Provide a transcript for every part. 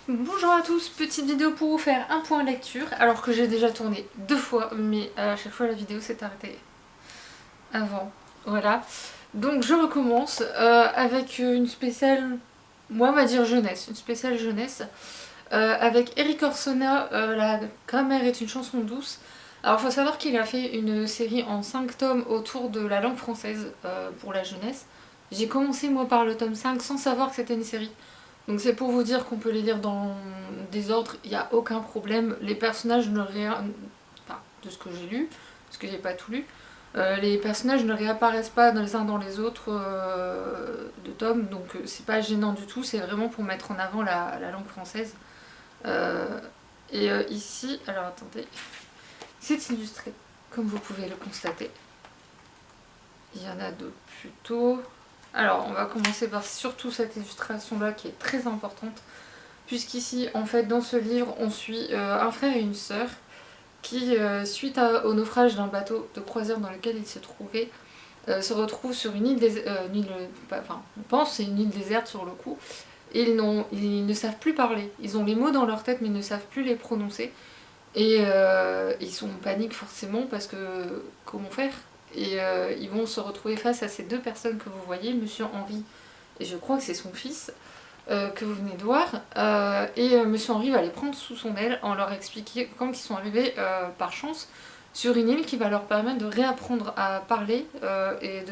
Bonjour à tous, petite vidéo pour vous faire un point lecture, alors que j'ai déjà tourné 2 fois, mais à chaque fois la vidéo s'est arrêtée avant. Voilà. Donc je recommence avec une spéciale, moi on va dire jeunesse, une spéciale jeunesse, avec Eric Orsona, La grammaire est une chanson douce. Alors il faut savoir qu'il a fait une série en 5 tomes autour de la langue française pour la jeunesse. J'ai commencé moi par le tome 5 sans savoir que c'était une série. Donc c'est pour vous dire qu'on peut les lire dans des ordres, il n'y a aucun problème. Les personnages ne enfin, de ce que j'ai lu, parce que j'ai pas tout lu, les personnages ne réapparaissent pas les uns dans les autres de tomes, donc c'est pas gênant du tout, c'est vraiment pour mettre en avant la langue française. Euh, ici, alors attendez, c'est illustré, comme vous pouvez le constater. Il y en a d'autres plutôt. Alors, on va commencer par surtout cette illustration-là qui est très importante, puisqu'ici, en fait, dans ce livre, on suit un frère et une sœur qui, suite au naufrage d'un bateau de croisière dans lequel ils se trouvaient, se retrouvent sur une île, enfin, on pense que c'est une île déserte sur le coup, et ils ne savent plus parler. Ils ont les mots dans leur tête, mais ils ne savent plus les prononcer. Et ils sont en panique forcément parce que comment faire. Et ils vont se retrouver face à ces deux personnes que vous voyez, Monsieur Henri, et je crois que c'est son fils, que vous venez de voir. Monsieur Henri va les prendre sous son aile en leur expliquant quand ils sont arrivés par chance sur une île qui va leur permettre de réapprendre à parler et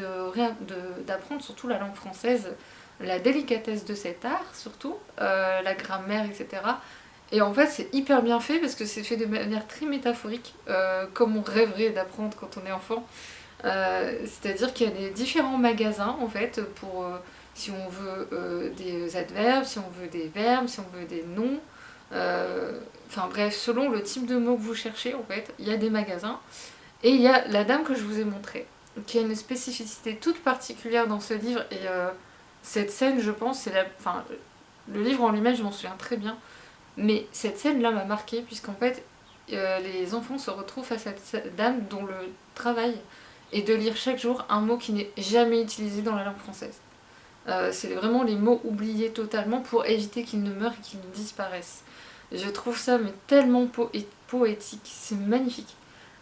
d'apprendre surtout la langue française, la délicatesse de cet art surtout, la grammaire, etc. Et en fait, c'est hyper bien fait parce que c'est fait de manière très métaphorique, comme on rêverait d'apprendre quand on est enfant. C'est-à-dire qu'il y a des différents magasins en fait pour si on veut des adverbes, si on veut des verbes, si on veut des noms. Enfin bref, selon le type de mots que vous cherchez en fait, il y a des magasins. Et il y a la dame que je vous ai montrée, qui a une spécificité toute particulière dans ce livre. Et cette scène, je pense, c'est la. Enfin, le livre en lui-même, je m'en souviens très bien. Mais cette scène-là m'a marquée, puisqu'en fait, les enfants se retrouvent face à cette dame dont le travail est de lire chaque jour un mot qui n'est jamais utilisé dans la langue française. C'est vraiment les mots oubliés totalement pour éviter qu'ils ne meurent et qu'ils ne disparaissent. Je trouve ça mais tellement poétique, c'est magnifique.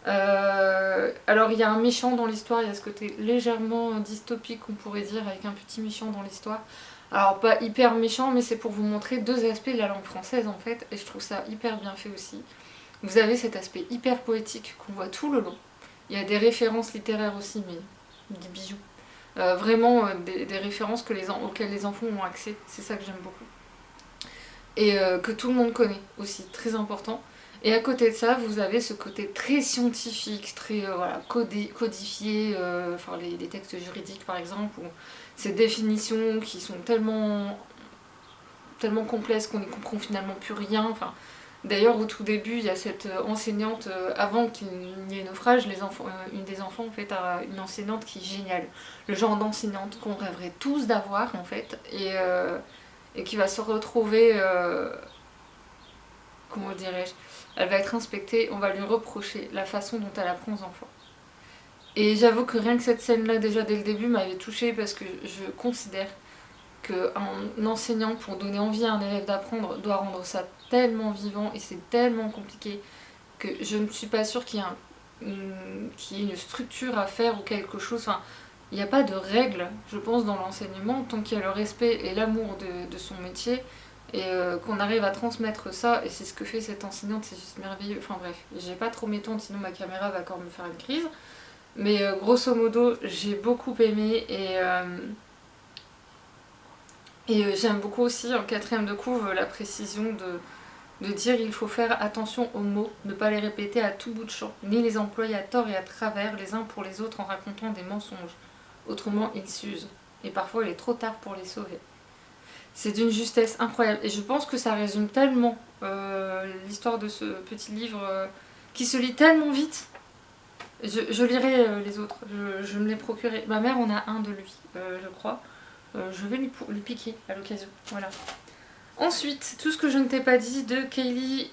Alors il y a un méchant dans l'histoire, il y a ce côté légèrement dystopique on pourrait dire, avec un petit méchant dans l'histoire. Alors pas hyper méchant, mais c'est pour vous montrer deux aspects de la langue française en fait, et je trouve ça hyper bien fait aussi. Vous avez cet aspect hyper poétique qu'on voit tout le long. Il y a des références littéraires aussi, mais des bijoux. Vraiment des références auxquelles les enfants ont accès, c'est ça que j'aime beaucoup. Et que tout le monde connaît aussi, très important. Et à côté de ça, vous avez ce côté très scientifique, très voilà, codifié, enfin les textes juridiques par exemple, ou ces définitions qui sont tellement complexes qu'on n'y comprend finalement plus rien. Enfin, d'ailleurs, au tout début, il y a cette enseignante, avant qu'il n'y ait naufrage, une des enfants en fait, a une enseignante qui est géniale. Le genre d'enseignante qu'on rêverait tous d'avoir en fait, et qui va se retrouver, comment dirais-je, elle va être inspectée, on va lui reprocher la façon dont elle apprend aux enfants. Et j'avoue que rien que cette scène-là, déjà dès le début, m'avait touchée parce que je considère qu'un enseignant, pour donner envie à un élève d'apprendre, doit rendre ça tellement vivant et c'est tellement compliqué que je ne suis pas sûre qu'il y ait une structure à faire ou quelque chose. Enfin, il n'y a pas de règles, je pense, dans l'enseignement, tant qu'il y a le respect et l'amour de son métier et qu'on arrive à transmettre ça, et c'est ce que fait cette enseignante, c'est juste merveilleux. Enfin bref, j'ai pas trop m'étendre, sinon ma caméra va encore me faire une crise. Mais grosso modo, j'ai beaucoup aimé et j'aime beaucoup aussi en quatrième de couve la précision de dire il faut faire attention aux mots, ne pas les répéter à tout bout de champ, ni les employer à tort et à travers les uns pour les autres en racontant des mensonges. Autrement, ils s'usent. Et parfois, il est trop tard pour les sauver. C'est d'une justesse incroyable. Et je pense que ça résume tellement l'histoire de ce petit livre qui se lit tellement vite. Je lirai les autres. Je me les procurerai. Ma mère en a un de lui, je crois. Je vais lui piquer à l'occasion. Voilà. Ensuite, tout ce que je ne t'ai pas dit de Kaylee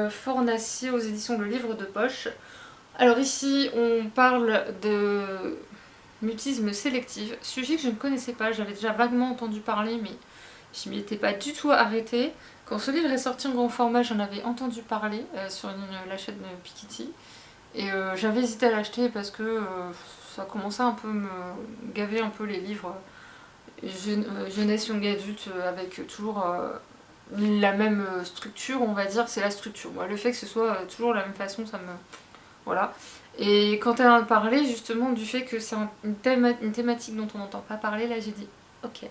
Fornacier aux éditions Le Livre de Poche. Alors ici, on parle de mutisme sélectif, sujet que je ne connaissais pas. J'avais déjà vaguement entendu parler, mais je m'y étais pas du tout arrêtée. Quand ce livre est sorti en grand format, j'en avais entendu parler sur la chaîne Piketty. Et j'avais hésité à l'acheter parce que ça commençait un peu me gaver un peu les livres jeunesse young adulte avec toujours la même structure, on va dire, c'est la structure. Moi, le fait que ce soit toujours la même façon, ça me... Voilà. Et quand elle a parlé justement du fait que c'est une thématique dont on n'entend pas parler, là j'ai dit ok.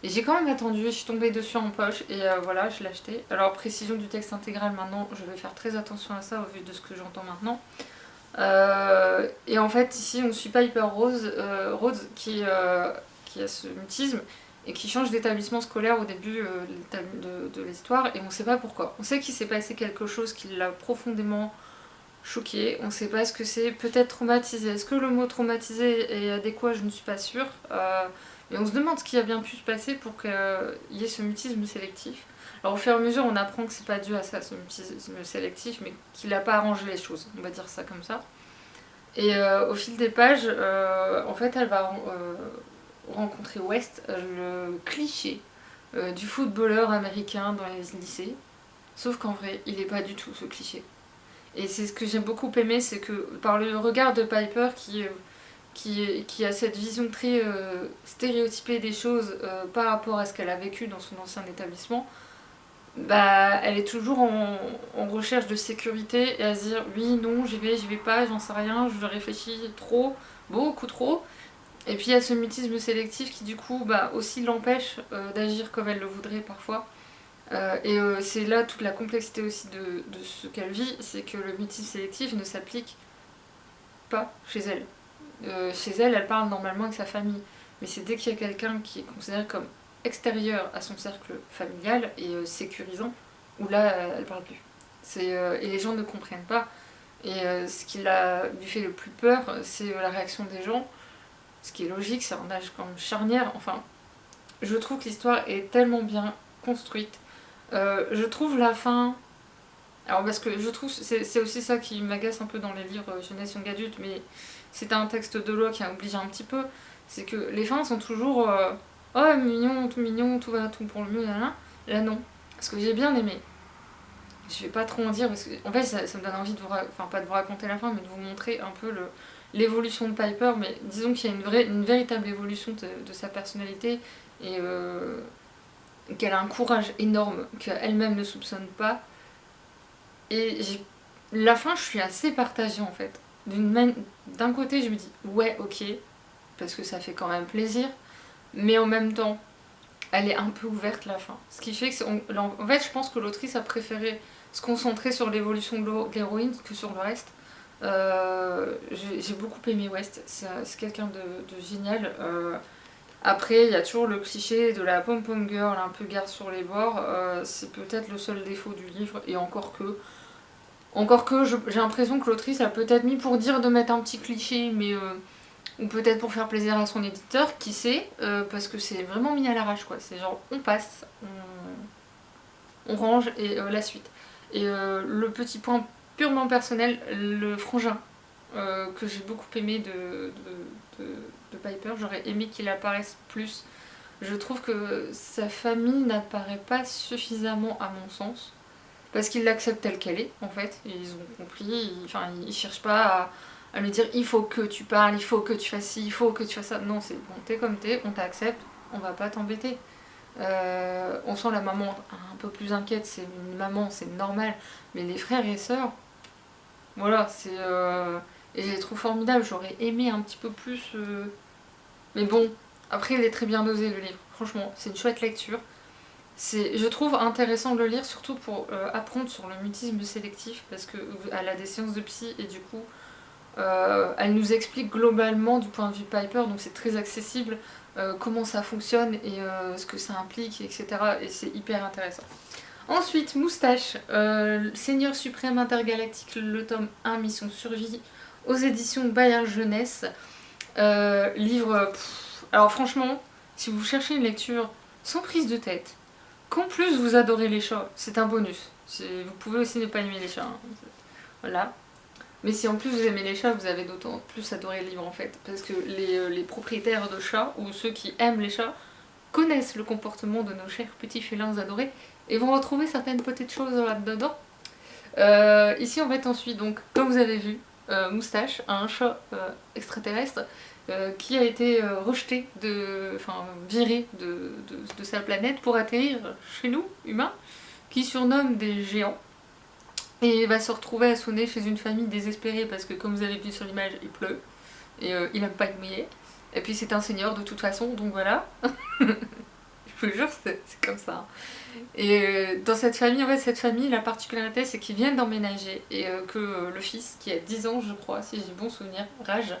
Et j'ai quand même attendu, je suis tombée dessus en poche et voilà, je l'ai acheté. Alors précision du texte intégral maintenant, je vais faire très attention à ça au vu de ce que j'entends maintenant. Et en fait ici on suit Piper Rhodes qui a ce mutisme et qui change d'établissement scolaire au début de l'histoire et on ne sait pas pourquoi. On sait qu'il s'est passé quelque chose qui l'a profondément choqué, on ne sait pas ce que c'est, peut-être traumatisé. Est-ce que le mot traumatisé est adéquat? Je ne suis pas sûre. Mais on se demande ce qui a bien pu se passer pour qu'il y ait ce mutisme sélectif. Alors au fur et à mesure on apprend que c'est pas dû à ça, ce mutisme sélectif, mais qu'il n'a pas arrangé les choses, on va dire ça comme ça. Et au fil des pages, en fait elle va rencontrer West, le cliché du footballeur américain dans les lycées. Sauf qu'en vrai, il n'est pas du tout ce cliché. Et c'est ce que j'ai beaucoup aimé, c'est que par le regard de Piper qui a cette vision très stéréotypée des choses par rapport à ce qu'elle a vécu dans son ancien établissement, bah elle est toujours en recherche de sécurité et à se dire oui, non, j'y vais pas, j'en sais rien, je réfléchis trop, beaucoup trop. Et puis il y a ce mutisme sélectif qui du coup bah, aussi l'empêche d'agir comme elle le voudrait parfois. C'est là toute la complexité aussi de ce qu'elle vit, c'est que le mutisme sélectif ne s'applique pas chez elle. Chez elle, elle parle normalement avec sa famille, mais c'est dès qu'il y a quelqu'un qui est considéré comme extérieur à son cercle familial et sécurisant, où là, elle parle plus. Et les gens ne comprennent pas. Et ce qui lui fait le plus peur, c'est la réaction des gens, ce qui est logique, c'est un âge comme charnière. Enfin, je trouve que l'histoire est tellement bien construite. Je trouve la fin... Alors parce que je trouve, c'est aussi ça qui m'agace un peu dans les livres jeunesse young adulte, mais c'est un texte de loi qui a obligé un petit peu, c'est que les fins sont toujours oh mignon, tout va tout pour le mieux, là non. Ce que j'ai bien aimé, je vais pas trop en dire parce que en fait ça me donne envie de enfin pas de vous raconter la fin, mais de vous montrer un peu l'évolution de Piper, mais disons qu'il y a une véritable évolution de sa personnalité et qu'elle a un courage énorme qu'elle-même ne soupçonne pas. Et la fin, je suis assez partagée en fait. D'un côté, je me dis ouais, ok, parce que ça fait quand même plaisir, mais en même temps, elle est un peu ouverte la fin. Ce qui fait que, en fait, je pense que l'autrice a préféré se concentrer sur l'évolution de l'héroïne que sur le reste. J'ai beaucoup aimé West, c'est quelqu'un de génial. Après, il y a toujours le cliché de la pom-pom girl un peu garde sur les bords. C'est peut-être le seul défaut du livre, et encore que. J'ai l'impression que l'autrice a peut-être mis pour dire de mettre un petit cliché, mais ou peut-être pour faire plaisir à son éditeur, qui sait, parce que c'est vraiment mis à l'arrache quoi. C'est genre on passe, on range et la suite. Et le petit point purement personnel, le frangin que j'ai beaucoup aimé de Piper, j'aurais aimé qu'il apparaisse plus. Je trouve que sa famille n'apparaît pas suffisamment à mon sens. Parce qu'ils l'acceptent telle qu'elle est, en fait. Ils ont compris, ils cherchent pas à lui dire il faut que tu parles, il faut que tu fasses ci, il faut que tu fasses ça. Non, c'est bon, t'es comme t'es, on t'accepte, on va pas t'embêter. On sent la maman un peu plus inquiète, c'est une maman, c'est normal. Mais les frères et sœurs, voilà, c'est... Et je les trouve formidables, j'aurais aimé un petit peu plus... Mais bon, après il est très bien dosé le livre. Franchement, c'est une chouette lecture. Je trouve intéressant de le lire, surtout pour apprendre sur le mutisme sélectif, parce qu'elle a des séances de psy et du coup, elle nous explique globalement du point de vue Piper, donc c'est très accessible, comment ça fonctionne et ce que ça implique, etc. Et c'est hyper intéressant. Ensuite, Moustache, Seigneur suprême intergalactique, le tome 1, Mission Survie, aux éditions Bayard Jeunesse. Livre... Alors franchement, si vous cherchez une lecture sans prise de tête, qu'en plus vous adorez les chats, c'est un bonus. Vous pouvez aussi ne pas aimer les chats. Hein. Voilà. Mais si en plus vous aimez les chats, vous avez d'autant plus adoré le livre en fait. Parce que les propriétaires de chats, ou ceux qui aiment les chats, connaissent le comportement de nos chers petits félins adorés et vont retrouver certaines petites choses là-dedans. Ici en fait on suit donc, comme vous avez vu, Moustache, un chat extraterrestre qui a été rejeté, enfin viré de sa planète pour atterrir chez nous, humains, qui surnomme des géants. Et il va se retrouver à sonner chez une famille désespérée parce que comme vous avez vu sur l'image, il pleut. Et il aime pas être mouillé. Et puis c'est un seigneur de toute façon, donc voilà. Je vous jure, c'est comme ça. Et dans cette famille, en fait, cette famille, la particularité, c'est qu'ils viennent d'emménager. Et que le fils, qui a 10 ans, je crois, si j'ai bon souvenir, Raj,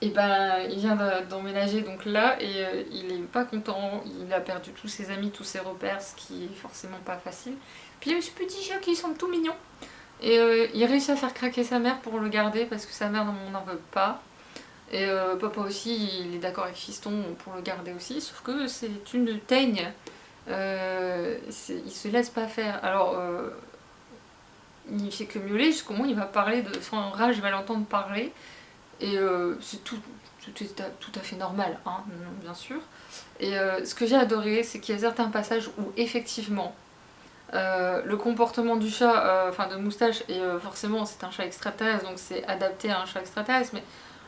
et ben il vient d'emménager donc là et il est pas content, il a perdu tous ses amis, tous ses repères, ce qui est forcément pas facile. Puis il y a ce petit chat qui semble tout mignon et il réussit à faire craquer sa mère pour le garder parce que sa mère n'en veut pas. Et papa aussi il est d'accord avec Fiston pour le garder aussi, sauf que c'est une teigne, il se laisse pas faire. Alors il fait que miauler jusqu'au moment où il va parler de son rage, il va l'entendre parler. Et c'est tout à fait normal, hein, bien sûr. Et ce que j'ai adoré, c'est qu'il y a certains passages où effectivement le comportement du chat, enfin de Moustache, et forcément c'est un chat extraterrestre, donc c'est adapté à un chat extraterrestre, mais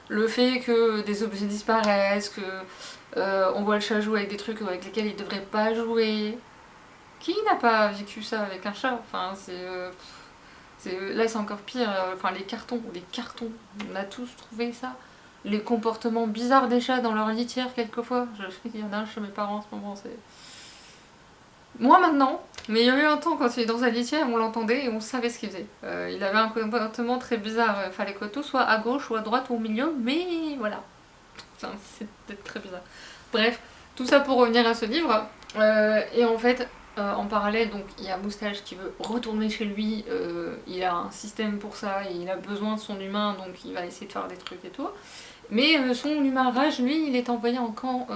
le fait que des objets disparaissent, que on voit le chat jouer avec des trucs avec lesquels il devrait pas jouer. Qui n'a pas vécu ça avec un chat? Enfin, là c'est encore pire, enfin les cartons, on a tous trouvé ça. Les comportements bizarres des chats dans leur litière quelquefois. Il y en a un chez mes parents en ce moment, c'est... Moi maintenant, mais il y a eu un temps quand il est dans sa litière, on l'entendait et on savait ce qu'il faisait. Il avait un comportement très bizarre, il fallait que tout soit à gauche ou à droite ou au milieu, mais voilà. Enfin, c'était très bizarre. Bref, tout ça pour revenir à ce livre. Et en fait, en parallèle, donc il y a Moustache qui veut retourner chez lui, il a un système pour ça, et il a besoin de son humain, donc il va essayer de faire des trucs et tout. Mais son humain Rage, lui, il est envoyé en camp,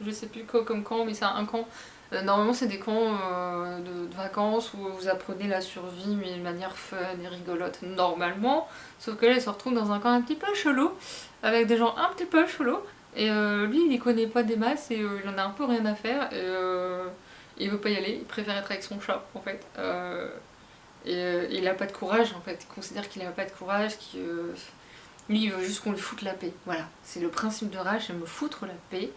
je sais plus quoi comme camp, mais c'est un camp. Normalement, c'est des camps de vacances où vous apprenez la survie, mais de manière fun et rigolote, normalement. Sauf que là, il se retrouve dans un camp un petit peu chelou, avec des gens un petit peu chelous. Et lui, il y connaît pas des masses et il en a un peu rien à faire. Et il veut pas y aller, il préfère être avec son chat, en fait. Il a pas de courage, en fait. Il considère qu'il a pas de courage, lui, il veut juste qu'on lui foute la paix. Voilà, c'est le principe de Rage, c'est me foutre la paix.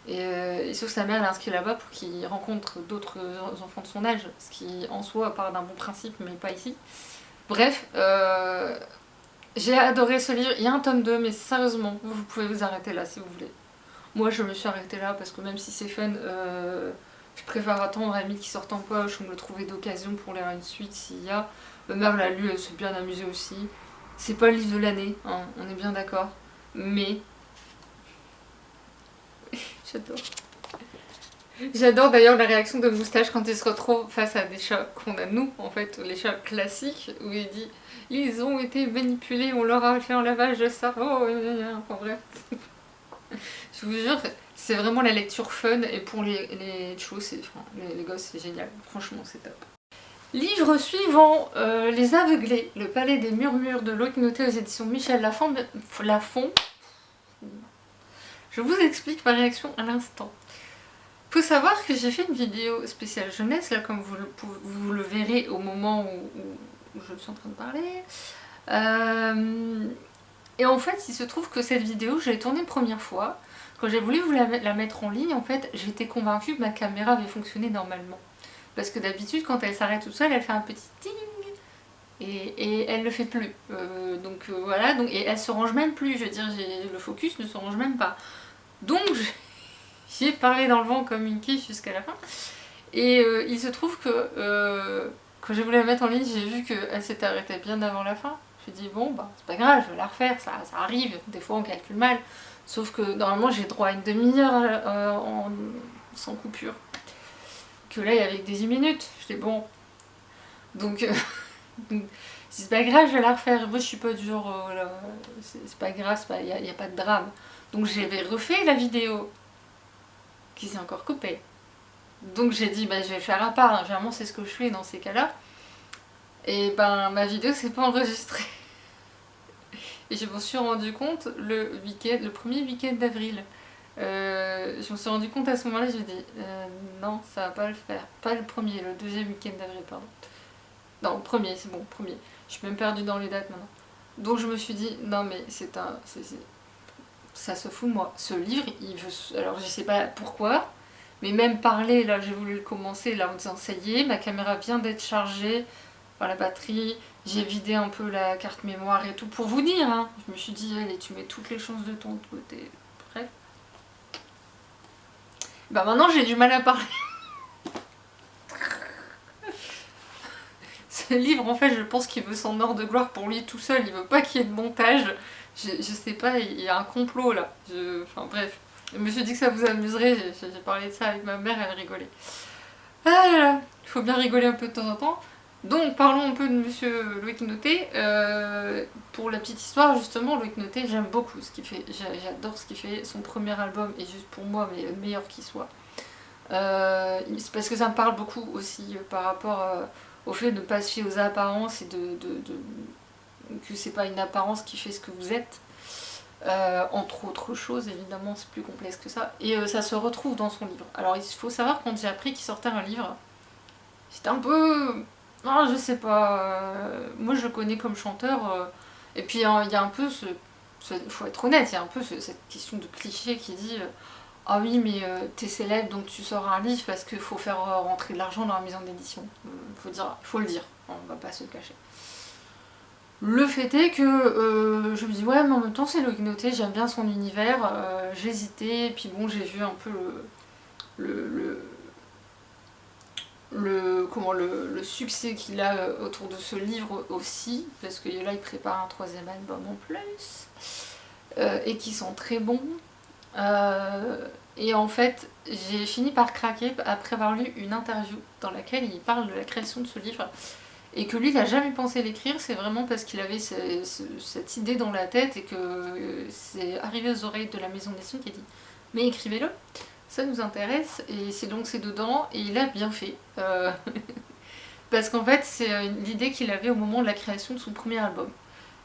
Et sauf que sa mère l'a inscrit là-bas pour qu'il rencontre d'autres enfants de son âge, ce qui en soi part d'un bon principe, mais pas ici. Bref, j'ai adoré ce livre. Il y a un tome 2, mais sérieusement, vous pouvez vous arrêter là si vous voulez. Moi, je me suis arrêtée là parce que même si c'est fun, je préfère attendre à limite qui sortent en poche ou me le trouver d'occasion pour lire une suite s'il y a. Ma mère l'a lu, elle s'est bien amusée aussi. C'est pas le livre de l'année, hein, on est bien d'accord. Mais j'adore. J'adore d'ailleurs la réaction de Moustache quand il se retrouve face à des chats qu'on a nous, en fait, les chats classiques, où il dit ils ont été manipulés, on leur a fait un lavage de cerveau, enfin bref. Je vous jure, c'est vraiment la lecture fun et pour les choses, enfin, les gosses, c'est génial. Franchement, c'est top. Livre suivant, Les Aveuglés, le palais des murmures de l'Autre-Noté aux éditions Michel Lafon. Je vous explique ma réaction à l'instant. Faut savoir que j'ai fait une vidéo spéciale jeunesse, là comme vous le verrez au moment où je suis en train de parler. Et en fait, il se trouve que cette vidéo, je l'ai tournée une première fois. Quand j'ai voulu vous la mettre en ligne, en fait, j'étais convaincue que ma caméra avait fonctionné normalement. Parce que d'habitude, quand elle s'arrête toute seule, elle fait un petit ting et elle le fait plus. Voilà, et elle se range même plus. Je veux dire, le focus ne se range même pas. Donc, j'ai parlé dans le vent comme une quiche jusqu'à la fin. Et il se trouve que quand j'ai voulu la mettre en ligne, j'ai vu qu'elle s'était arrêtée bien avant la fin. J'ai dit bon bah c'est pas grave, je vais la refaire, ça arrive, des fois on calcule mal. Sauf que normalement j'ai droit à une demi-heure sans coupure. Que là il y avait que 18 minutes. J'étais bon. Donc c'est pas grave, je vais la refaire. Moi je suis pas du genre c'est pas grave, il n'y a pas de drame. Donc j'avais refait la vidéo qui s'est encore coupée. Donc j'ai dit bah je vais le faire à part, généralement c'est ce que je fais dans ces cas-là. Et ben ma vidéo s'est pas enregistrée. Et je m'en suis rendu compte le premier week-end d'avril. Je me suis rendu compte à ce moment-là, je me dis non, ça va pas le faire. Pas le premier, le deuxième week-end d'avril, pardon. Non, le premier, c'est bon, le premier. Je suis même perdue dans les dates maintenant. Donc je me suis dit, non mais ça se fout de moi. Ce livre, il veut... Alors je sais pas pourquoi, mais même parler, là j'ai voulu le commencer, là en me disant ça y est, ma caméra vient d'être chargée, enfin, la batterie, j'ai vidé un peu la carte mémoire et tout, pour vous dire, hein. Je me suis dit, allez, tu mets toutes les chances de ton côté. Bref. Bah maintenant j'ai du mal à parler. Ce livre, en fait, je pense qu'il veut son heure de gloire pour lui tout seul, il veut pas qu'il y ait de montage. Je sais pas, il y a un complot là. Enfin bref. Je me suis dit que ça vous amuserait, j'ai parlé de ça avec ma mère, elle rigolait. Ah là là, il faut bien rigoler un peu de temps en temps. Donc parlons un peu de Monsieur Loïc Noté. Pour la petite histoire, justement, Loïc Noté, j'aime beaucoup ce qu'il fait. J'adore ce qu'il fait. Son premier album est juste pour moi, mais le meilleur qui soit. C'est parce que ça me parle beaucoup aussi par rapport au fait de ne pas se fier aux apparences et que c'est pas une apparence qui fait ce que vous êtes. Entre autres choses, évidemment, c'est plus complexe que ça. Et ça se retrouve dans son livre. Alors il faut savoir, quand j'ai appris qu'il sortait un livre, c'était un peu... Ah, je sais pas. Moi je le connais comme chanteur. Et puis il y a un peu faut être honnête, il y a un peu cette question de cliché qui dit ah oui, mais t'es célèbre donc tu sors un livre parce qu'il faut faire rentrer de l'argent dans la maison d'édition. Faut le dire, on va pas se le cacher. Le fait est que je me dis ouais, mais en même temps c'est Loïc Noté, j'aime bien son univers, j'hésitais, et puis bon, j'ai vu un peu le succès qu'il a autour de ce livre aussi, parce que là il prépare un troisième album en plus, et qui sont très bons. Et en fait, j'ai fini par craquer après avoir lu une interview dans laquelle il parle de la création de ce livre. Et que lui, il n'a jamais pensé l'écrire, c'est vraiment parce qu'il avait cette idée dans la tête et que c'est arrivé aux oreilles de la maison d'édition qui a dit « Mais écrivez-le, ça nous intéresse » et c'est dedans, et il a bien fait. Parce qu'en fait, c'est l'idée qu'il avait au moment de la création de son premier album.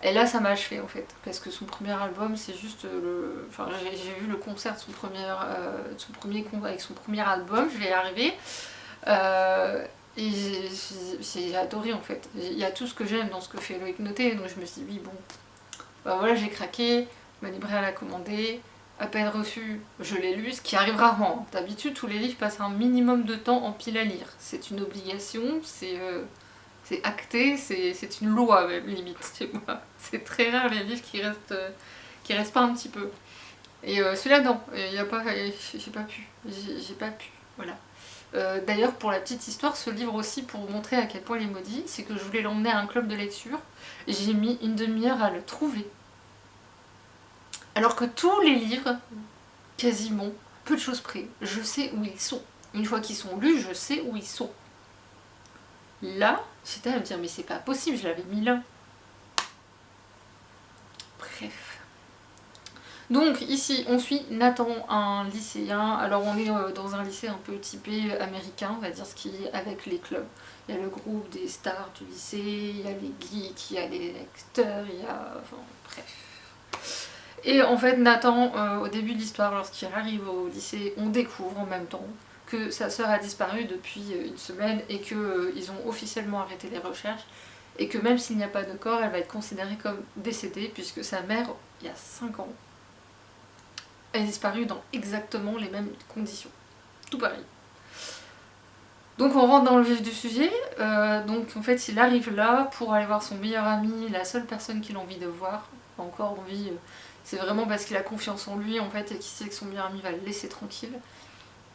Et là, ça m'a achevé en fait, parce que son premier album, c'est juste le... Enfin, j'ai vu le concert de son avec son premier album, je vais y arriver. Et j'ai adoré en fait. Il y a tout ce que j'aime dans ce que fait Loïc Noté, donc je me suis dit, oui, bon, bah voilà, j'ai craqué, ma libraire l'a commandé, à peine reçu, je l'ai lu, ce qui arrive rarement. D'habitude, tous les livres passent un minimum de temps en pile à lire. C'est une obligation, c'est acté, c'est une loi même, limite, chez moi. C'est très rare les livres qui restent pas un petit peu. Et celui-là, non, j'ai pas pu, voilà. D'ailleurs, pour la petite histoire, ce livre aussi, pour vous montrer à quel point il est maudit, c'est que je voulais l'emmener à un club de lecture, et j'ai mis une demi-heure à le trouver. Alors que tous les livres, quasiment, peu de choses près, je sais où ils sont. Une fois qu'ils sont lus, je sais où ils sont. Là, j'étais à me dire, mais c'est pas possible, je l'avais mis là. Bref. Donc ici on suit Nathan, un lycéen. Alors on est dans un lycée un peu typé américain, on va dire, ce qui est avec les clubs. Il y a le groupe des stars du lycée, il y a les geeks, il y a les lecteurs, il y a... Enfin bref. Et en fait Nathan, au début de l'histoire, lorsqu'il arrive au lycée, on découvre en même temps que sa sœur a disparu depuis une semaine et qu'ils ont officiellement arrêté les recherches. Et que même s'il n'y a pas de corps, elle va être considérée comme décédée puisque sa mère, il y a 5 ans, a disparu dans exactement les mêmes conditions. Tout pareil. Donc on rentre dans le vif du sujet. Donc en fait il arrive là pour aller voir son meilleur ami, la seule personne qu'il a envie de voir. Pas encore envie, c'est vraiment parce qu'il a confiance en lui en fait et qu'il sait que son meilleur ami va le laisser tranquille.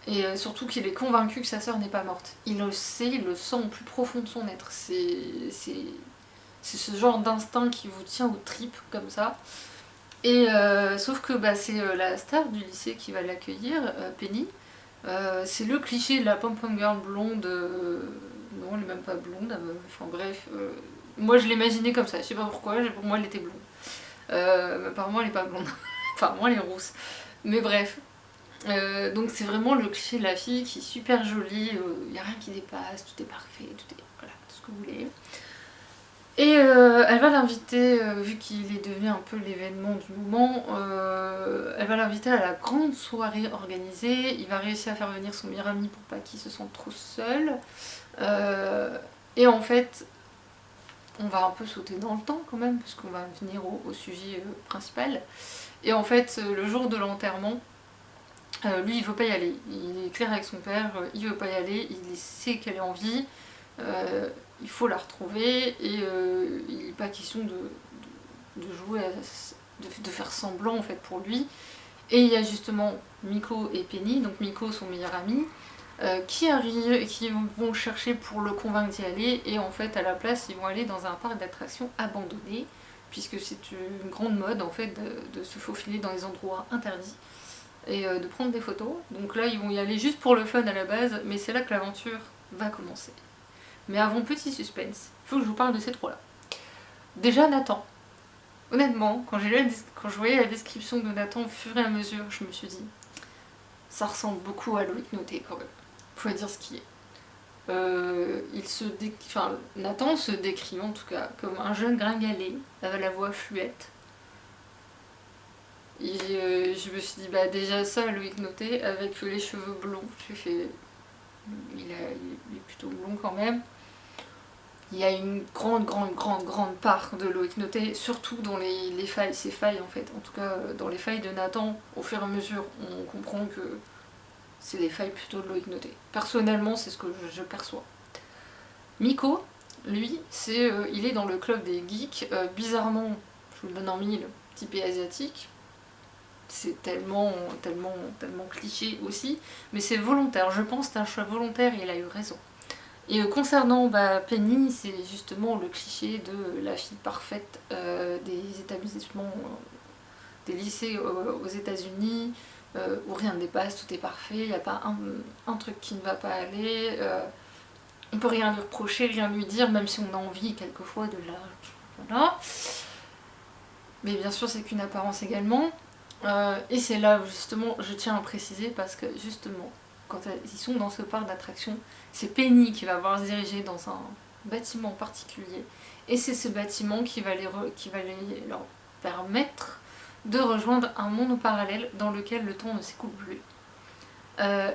Et surtout qu'il est convaincu que sa sœur n'est pas morte. Il le sait, il le sent au plus profond de son être. C'est ce genre d'instinct qui vous tient aux tripes comme ça. Et sauf que bah, c'est la star du lycée qui va l'accueillir, Penny. C'est le cliché de la pom-pom girl blonde. Non, elle n'est même pas blonde. Enfin bref, moi je l'imaginais comme ça. Je sais pas pourquoi. Pour moi elle était blonde. Apparemment elle n'est pas blonde. Apparemment elle est rousse. Mais bref. Donc c'est vraiment le cliché de la fille qui est super jolie. Il n'y a rien qui dépasse. Tout est parfait. Tout est voilà, tout ce que vous voulez. Et elle va l'inviter, vu qu'il est devenu un peu l'événement du moment, elle va l'inviter à la grande soirée organisée. Il va réussir à faire venir son meilleur ami pour pas qu'il se sente trop seul. Et en fait, on va un peu sauter dans le temps quand même, puisqu'on va venir au sujet principal. Et en fait, le jour de l'enterrement, lui il veut pas y aller. Il est clair avec son père, il veut pas y aller, il sait qu'elle est en vie. Il faut la retrouver et il n'est pas question de jouer, de faire semblant en fait pour lui. Et il y a justement Miko et Penny, donc Miko son meilleur ami, qui arrivent et qui vont le chercher pour le convaincre d'y aller. Et en fait à la place ils vont aller dans un parc d'attractions abandonné, puisque c'est une grande mode en fait de se faufiler dans les endroits interdits et de prendre des photos. Donc là ils vont y aller juste pour le fun à la base, mais c'est là que l'aventure va commencer. Mais avant, petit suspense, il faut que je vous parle de ces trois-là. Déjà, Nathan. Honnêtement, quand je voyais la description de Nathan au fur et à mesure, je me suis dit, ça ressemble beaucoup à Loïc Noté quand même. Faut dire ce qui est. Nathan se décrit en tout cas comme un jeune gringalet, avec la voix fluette. Et je me suis dit, bah déjà ça, Loïc Noté, avec les cheveux blonds, j'ai fait... Il est plutôt blond quand même. Il y a une grande part de Loïc Noté, surtout dans les failles, ces failles en fait. En tout cas, dans les failles de Nathan, au fur et à mesure, on comprend que c'est les failles plutôt de Loïc Noté. Personnellement, c'est ce que je perçois. Miko, lui, il est dans le club des geeks. Bizarrement, je vous le donne en mille, typé asiatique. C'est tellement cliché aussi, mais c'est volontaire. Je pense que c'est un choix volontaire et il a eu raison. Et concernant Penny, c'est justement le cliché de la fille parfaite des établissements, des lycées aux États-Unis, où rien ne dépasse, tout est parfait, il n'y a pas un truc qui ne va pas aller, on peut rien lui reprocher, rien lui dire, même si on a envie quelquefois de la... Voilà. Mais bien sûr, c'est qu'une apparence également. Et c'est là où justement je tiens à préciser, parce que justement, quand ils sont dans ce parc d'attractions, c'est Penny qui va voir se diriger dans un bâtiment particulier. Et c'est ce bâtiment qui va leur permettre de rejoindre un monde parallèle dans lequel le temps ne s'écoule plus.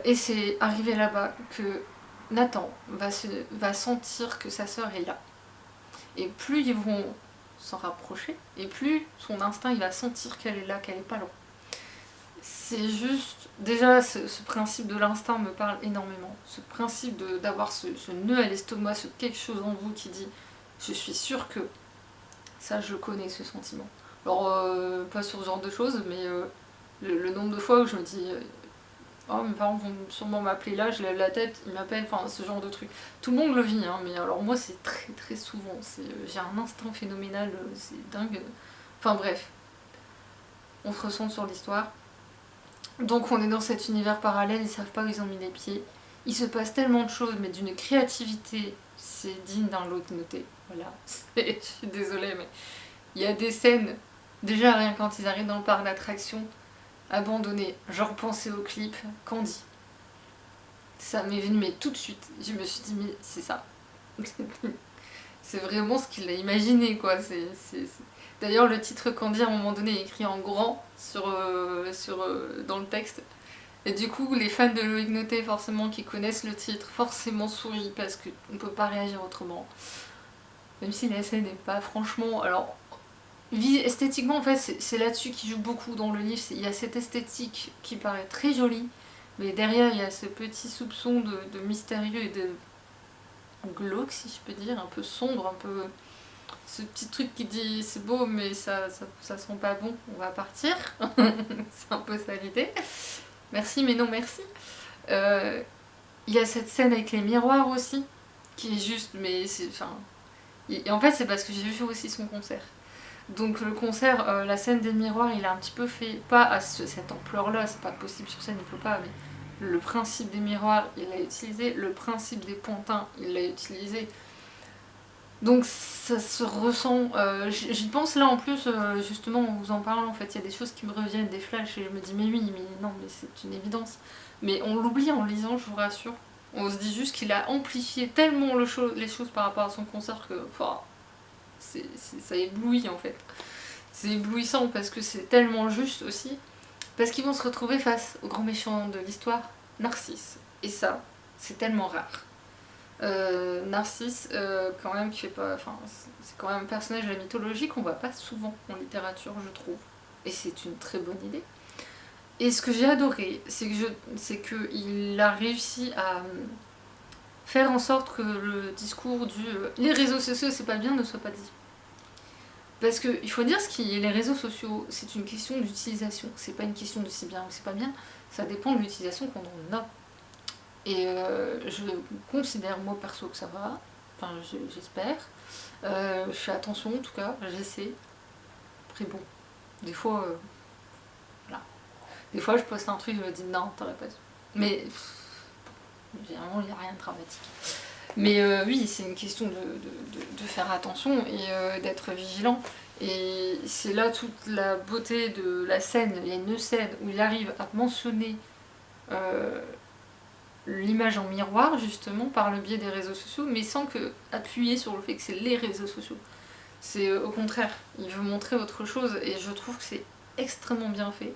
Et c'est arrivé là-bas que Nathan va sentir que sa sœur est là. Et plus ils vont s'en rapprocher, et plus son instinct il va sentir qu'elle est là, qu'elle est pas loin. C'est juste, déjà ce principe de l'instinct me parle énormément. Ce principe d'avoir ce nœud à l'estomac, ce quelque chose en vous qui dit je suis sûre que ça je connais ce sentiment. Alors pas sur ce genre de choses, mais le nombre de fois où je me dis oh mes parents vont sûrement m'appeler là, je lève la tête, ils m'appellent, enfin ce genre de truc. Tout le monde le vit, hein, mais alors moi c'est très souvent, j'ai un instinct phénoménal, c'est dingue. Enfin bref, on se ressent sur l'histoire. Donc on est dans cet univers parallèle, ils savent pas où ils ont mis les pieds. Il se passe tellement de choses, mais d'une créativité, c'est digne d'un Loïc Noté. Voilà, je suis désolée, mais il y a des scènes, déjà rien quand ils arrivent dans le parc d'attractions, abandonné. Je repensais au clip Candy. Ça m'est venu mais tout de suite. Je me suis dit mais c'est ça. C'est vraiment ce qu'il a imaginé quoi. D'ailleurs le titre Candy à un moment donné est écrit en grand dans le texte. Et du coup les fans de Loïc Noté forcément qui connaissent le titre forcément sourient parce qu'on ne peut pas réagir autrement. Même si la scène n'est pas franchement... Alors esthétiquement en fait c'est là-dessus qu'il joue beaucoup dans le livre. Il y a cette esthétique qui paraît très jolie, mais derrière il y a ce petit soupçon de mystérieux et de glauque si je peux dire, un peu sombre, un peu ce petit truc qui dit c'est beau mais ça sent pas bon, on va partir. C'est un peu ça l'idée. Merci mais non merci. Il y a cette scène avec les miroirs aussi qui est juste, mais c'est... Enfin, et en fait c'est parce que j'ai vu aussi son concert. Donc le concert, la scène des miroirs, il a un petit peu fait, pas à cette ampleur-là, c'est pas possible sur scène, il peut pas, mais le principe des miroirs, il l'a utilisé, le principe des pantins, il l'a utilisé. Donc ça se ressent, j'y pense là en plus, justement en vous en parlant, en fait, il y a des choses qui me reviennent, des flashs, et je me dis mais oui, mais non, mais c'est une évidence. Mais on l'oublie en lisant, je vous rassure. On se dit juste qu'il a amplifié tellement les choses par rapport à son concert que... Enfin, ça éblouit en fait. C'est éblouissant parce que c'est tellement juste aussi. Parce qu'ils vont se retrouver face au grand méchant de l'histoire, Narcisse. Et ça, c'est tellement rare. Narcisse, quand même, qui fait pas. Enfin, c'est quand même un personnage de la mythologie qu'on voit pas souvent en littérature, je trouve. Et c'est une très bonne idée. Et ce que j'ai adoré, c'est qu'il a réussi à faire en sorte que le discours du les réseaux sociaux c'est pas bien ne soit pas dit. Parce qu'il faut dire ce qui est, les réseaux sociaux, c'est une question d'utilisation. C'est pas une question de si bien ou c'est pas bien, ça dépend de l'utilisation qu'on en a. Et je considère moi perso que ça va, enfin j'espère. Je fais attention en tout cas, j'essaie. Après bon, des fois, voilà. Des fois je poste un truc, je me dis non, t'aurais pas dû. Mais généralement il n'y a rien de dramatique. Mais oui, c'est une question de faire attention et d'être vigilant. Et c'est là toute la beauté de la scène. Il y a une scène où il arrive à mentionner l'image en miroir, justement, par le biais des réseaux sociaux, mais sans appuyer sur le fait que c'est les réseaux sociaux. C'est au contraire, il veut montrer autre chose et je trouve que c'est extrêmement bien fait.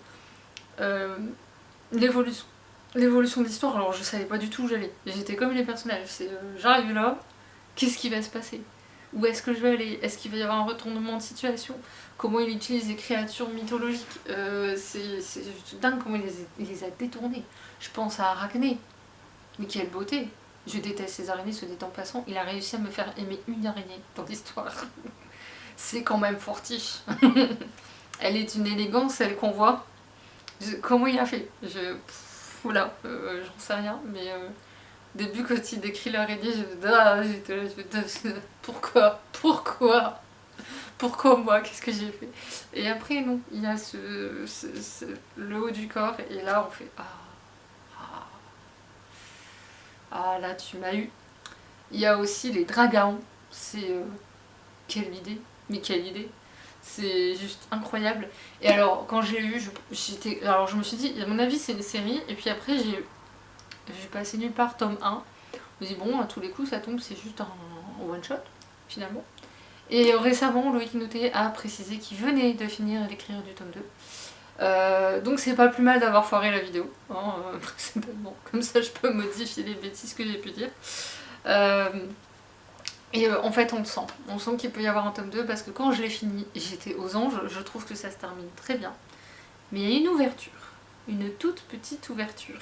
L'évolution de l'histoire, alors je savais pas du tout où j'allais. J'étais comme les personnages, j'arrive là, qu'est-ce qui va se passer? Où est-ce que je vais aller? Est-ce qu'il va y avoir un retournement de situation? Comment il utilise les créatures mythologiques? C'est juste dingue comment il les a détournées. Je pense à Arachné, mais quelle beauté! Je déteste ces araignées, ce dit en passant, il a réussi à me faire aimer une araignée dans l'histoire. C'est quand même fortiche. Elle est d'une élégance, celle qu'on voit. Comment il a fait? Oula, j'en sais rien, mais au début quand il décrit l'araignée, j'étais là, pourquoi moi, qu'est-ce que j'ai fait? Et après non, il y a le haut du corps, et là on fait ah là tu m'as eu. Il y a aussi les dragons, c'est quelle idée, mais quelle idée! C'est juste incroyable. Et alors, quand j'ai eu, alors je me suis dit, à mon avis, c'est une série. Et puis après, j'ai passé nulle part tome 1. Je me dis, bon, à tous les coups, ça tombe, c'est juste un one-shot, finalement. Et récemment, Loïc Noté a précisé qu'il venait de finir d'écrire du tome 2. Donc c'est pas plus mal d'avoir foiré la vidéo, hein, précédemment. Comme ça, je peux modifier les bêtises que j'ai pu dire. Et en fait on sent qu'il peut y avoir un tome 2 parce que quand je l'ai fini, j'étais aux anges, je trouve que ça se termine très bien. Mais il y a une ouverture, une toute petite ouverture.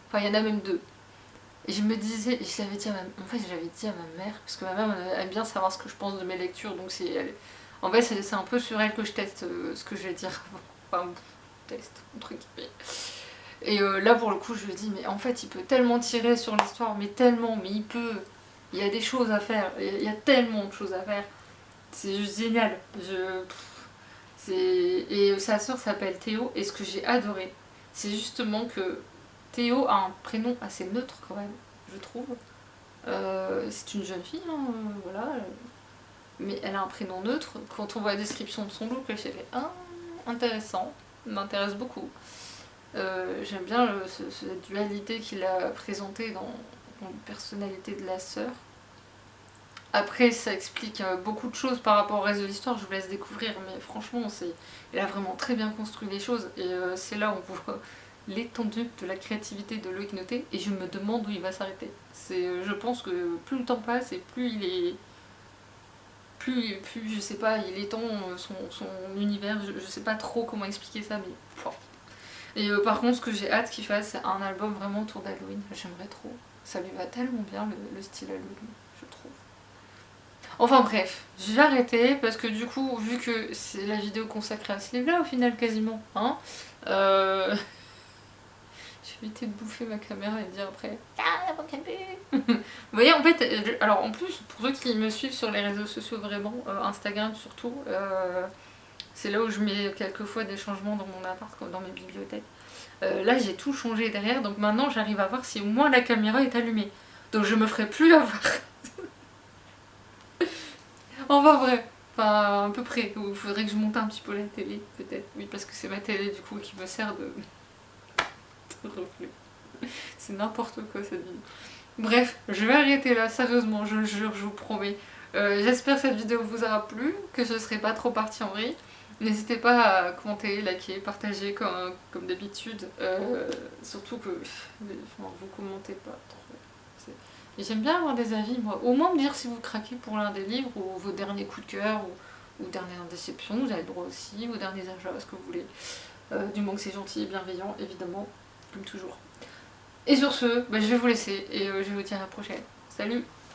Enfin il y en a même deux. Et je me disais, j'avais dit à ma mère, parce que ma mère aime bien savoir ce que je pense de mes lectures, donc en fait c'est un peu sur elle que je teste ce que je vais dire avant. Enfin, test, entre guillemets. Et là pour le coup je lui dis, mais en fait il peut tellement tirer sur l'histoire, mais il y a des choses à faire, il y a tellement de choses à faire. C'est juste génial. Et sa sœur s'appelle Théo, et ce que j'ai adoré, c'est justement que Théo a un prénom assez neutre quand même, je trouve. C'est une jeune fille, hein, voilà. Mais elle a un prénom neutre. Quand on voit la description de son look, j'ai fait intéressant, m'intéresse beaucoup. J'aime bien cette dualité qu'il a présentée dans la personnalité de la sœur. Après, ça explique beaucoup de choses par rapport au reste de l'histoire, je vous laisse découvrir, mais franchement, il a vraiment très bien construit les choses, et c'est là où on voit l'étendue de la créativité de Loïc Noté, et je me demande où il va s'arrêter. Je pense que plus le temps passe, et plus il est... Plus je sais pas, il étend son univers, je sais pas trop comment expliquer ça, mais... Enfin. Et par contre, ce que j'ai hâte qu'il fasse, c'est un album vraiment autour d'Halloween, j'aimerais trop. Ça lui va tellement bien, le style Halloween, je trouve. Enfin bref, je vais arrêter parce que du coup, vu que c'est la vidéo consacrée à ce livre-là au final quasiment, hein, je vais éviter de bouffer ma caméra et de dire après ah mon café. Vous voyez en fait, alors en plus pour ceux qui me suivent sur les réseaux sociaux vraiment, Instagram surtout, c'est là où je mets quelquefois des changements dans mon appart, dans mes bibliothèques. Là j'ai tout changé derrière, donc maintenant j'arrive à voir si au moins la caméra est allumée. Donc je me ferai plus avoir. Enfin bref, enfin à peu près, il faudrait que je monte un petit peu la télé peut-être, oui parce que c'est ma télé du coup qui me sert de reflet. C'est n'importe quoi cette vidéo. Bref, je vais arrêter là, sérieusement, je le jure, je vous promets. J'espère que cette vidéo vous aura plu, que je ne serai pas trop partie en vrille. N'hésitez pas à commenter, liker, partager comme d'habitude. Surtout que vous commentez pas trop. Et j'aime bien avoir des avis, moi. Au moins me dire si vous craquez pour l'un des livres ou vos derniers coups de cœur ou dernières déceptions. Vous avez le droit aussi, vos derniers achats, ce que vous voulez. Du moment que c'est gentil et bienveillant, évidemment, comme toujours. Et sur ce, je vais vous laisser et je vais vous dire à la prochaine. Salut!